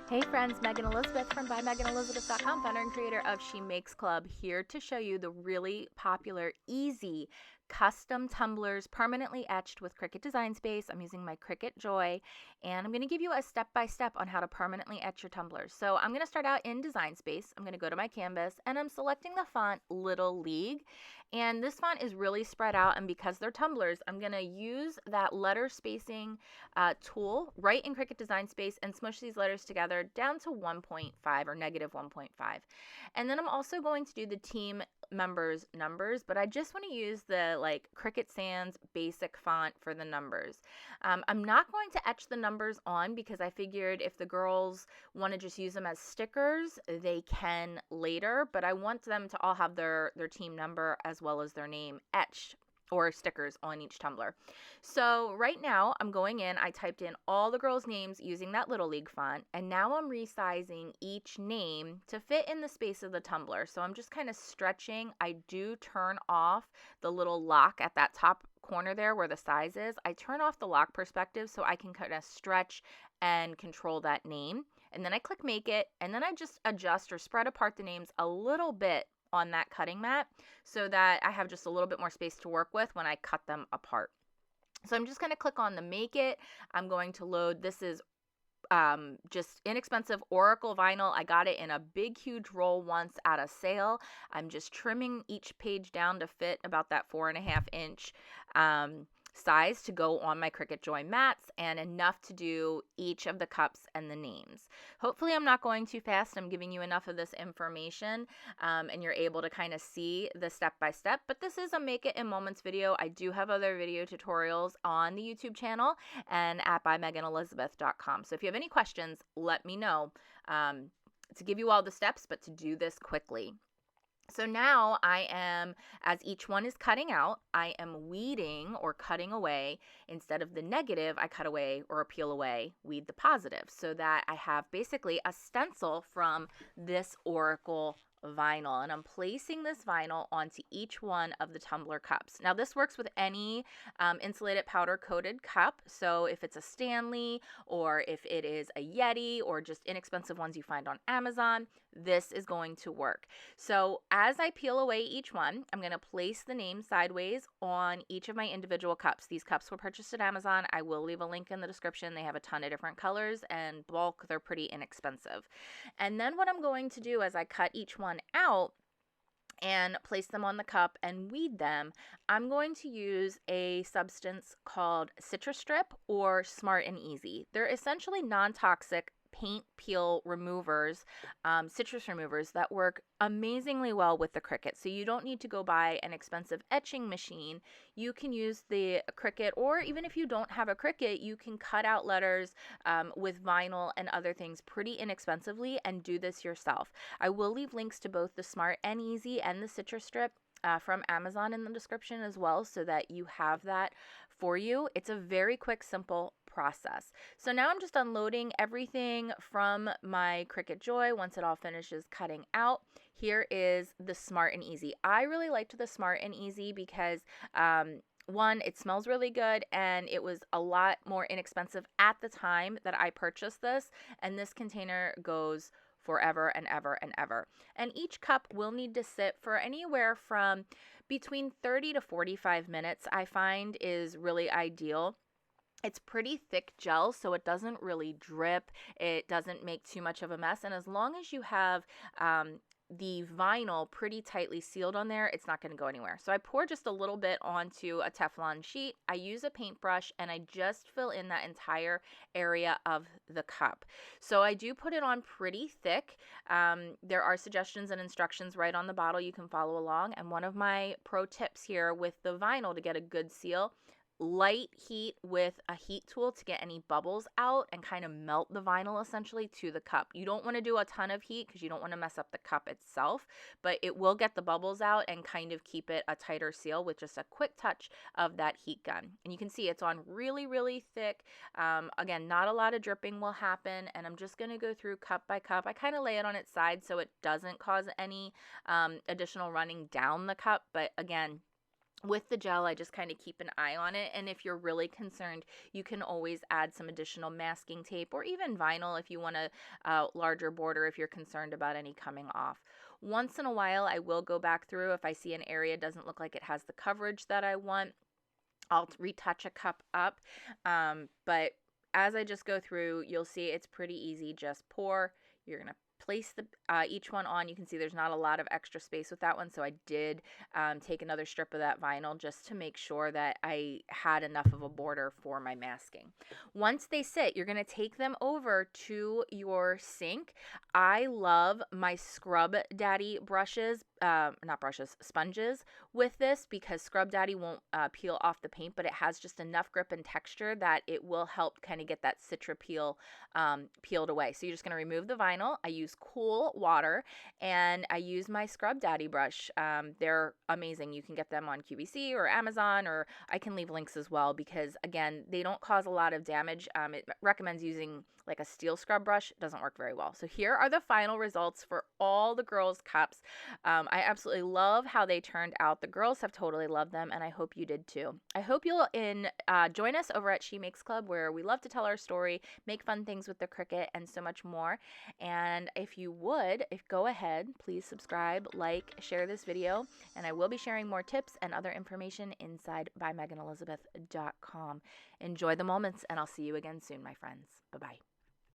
Hey friends, Megan Elizabeth from BuyMeganElizabeth.com, founder and creator of She Makes Club, here to show you the really popular, easy, custom tumblers permanently etched with Cricut Design Space. I'm using my Cricut Joy, and I'm going to give you a step-by-step on how to permanently etch your tumblers. So I'm going to start out in Design Space. I'm going to go to my canvas, and I'm selecting the font Little League. And this font is really spread out, and because they're tumblers, I'm going to use that letter spacing tool right in Cricut Design Space and smush these letters together down to 1.5 or negative 1.5. And then I'm also going to do the team members numbers, but I just want to use the Cricut Sans basic font for the numbers. I'm not going to etch the numbers on because I figured if the girls want to just use them as stickers, they can later, but I want them to all have their team number as well as their name etched or stickers on each tumbler. So right now I'm going in, I typed in all the girls' names using that Little League font, and now I'm resizing each name to fit in the space of the tumbler. So I'm just kind of stretching. I do turn off the little lock at that top corner there where the size is. I turn off the lock perspective so I can kind of stretch and control that name. And then I click make it, and then I just adjust or spread apart the names a little bit on that cutting mat so that I have just a little bit more space to work with when I cut them apart. So I'm just going to click on the make it. I'm going to load. This is just inexpensive Oracle vinyl. I got it in a big, huge roll once at a sale. I'm just trimming each page down to fit about that 4.5-inch size to go on my Cricut Joy mats, and enough to do each of the cups and the names. Hopefully I'm not going too fast. I'm giving you enough of this information and you're able to kind of see the step-by-step, but this is a make it in moments video. I do have other video tutorials on the YouTube channel and at buymeganelizabeth.com. So if you have any questions, let me know to give you all the steps, but to do this quickly. So now I am, as each one is cutting out, I am weeding or cutting away. Instead of the negative, I cut away or peel away, weed the positive, so that I have basically a stencil from this Oracle vinyl, and I'm placing this vinyl onto each one of the tumbler cups. Now this works with any insulated powder coated cup, so if it's a Stanley or if it is a Yeti or just inexpensive ones you find on Amazon, this is going to work. So as I peel away each one, I'm going to place the name sideways on each of my individual cups. These cups were purchased at Amazon. I will leave a link in the description. They have a ton of different colors, and bulk, they're pretty inexpensive. And then what I'm going to do as I cut each one out and place them on the cup and weed them, I'm going to use a substance called Citrus Strip or Smart and Easy. They're essentially non-toxic paint peel removers, citrus removers that work amazingly well with the Cricut. So you don't need to go buy an expensive etching machine. You can use the Cricut, or even if you don't have a Cricut, you can cut out letters with vinyl and other things pretty inexpensively and do this yourself. I will leave links to both the Smart and Easy and the Citrus Strip from Amazon in the description as well, so that you have that for you. It's a very quick, simple process. So now I'm just unloading everything from my Cricut Joy once it all finishes cutting out. Here is the Smart and Easy. I really liked the Smart and Easy because one, it smells really good, and it was a lot more inexpensive at the time that I purchased this, and this container goes forever and ever and ever. And each cup will need to sit for anywhere from between 30 to 45 minutes, I find is really ideal. It's pretty thick gel, so it doesn't really drip. It doesn't make too much of a mess. And as long as you have the vinyl pretty tightly sealed on there, it's not going to go anywhere. So I pour just a little bit onto a Teflon sheet. I use a paintbrush, and I just fill in that entire area of the cup. So I do put it on pretty thick. There are suggestions and instructions right on the bottle you can follow along. And one of my pro tips here with the vinyl to get a good seal: light heat with a heat tool to get any bubbles out and kind of melt the vinyl essentially to the cup. You don't want to do a ton of heat because you don't want to mess up the cup itself, but it will get the bubbles out and kind of keep it a tighter seal with just a quick touch of that heat gun. And you can see it's on really, really thick. Again, not a lot of dripping will happen, and I'm just going to go through cup by cup. I kind of lay it on its side so it doesn't cause any additional running down the cup, but again, With the gel, I just kind of keep an eye on it, and if you're really concerned, you can always add some additional masking tape or even vinyl if you want a larger border if you're concerned about any coming off. Once in a while, I will go back through if I see an area doesn't look like it has the coverage that I want. I'll retouch a cup up, but as I just go through, you'll see it's pretty easy. Just pour. You're going to place the each one on. You can see there's not a lot of extra space with that one, so I did take another strip of that vinyl just to make sure that I had enough of a border for my masking. Once they sit, you're going to take them over to your sink. I love my Scrub Daddy brushes, not brushes, sponges with this, because Scrub Daddy won't peel off the paint, but it has just enough grip and texture that it will help kind of get that Citra peel peeled away. So you're just going to remove the vinyl. I use cool water, and I use my Scrub Daddy brush. They're amazing. You can get them on QVC or Amazon, or I can leave links as well, because again, they don't cause a lot of damage. It recommends using like a steel scrub brush. It doesn't work very well. So here are the final results for all the girls' cups. I absolutely love how they turned out. The girls have totally loved them, and I hope you did too. I hope you'll join us over at She Makes Club, where we love to tell our story, make fun things with the Cricut, and so much more. And if you would, go ahead, please subscribe, like, share this video, and I will be sharing more tips and other information inside bymeganelizabeth.com. Enjoy the moments, and I'll see you again soon, my friends. Bye-bye.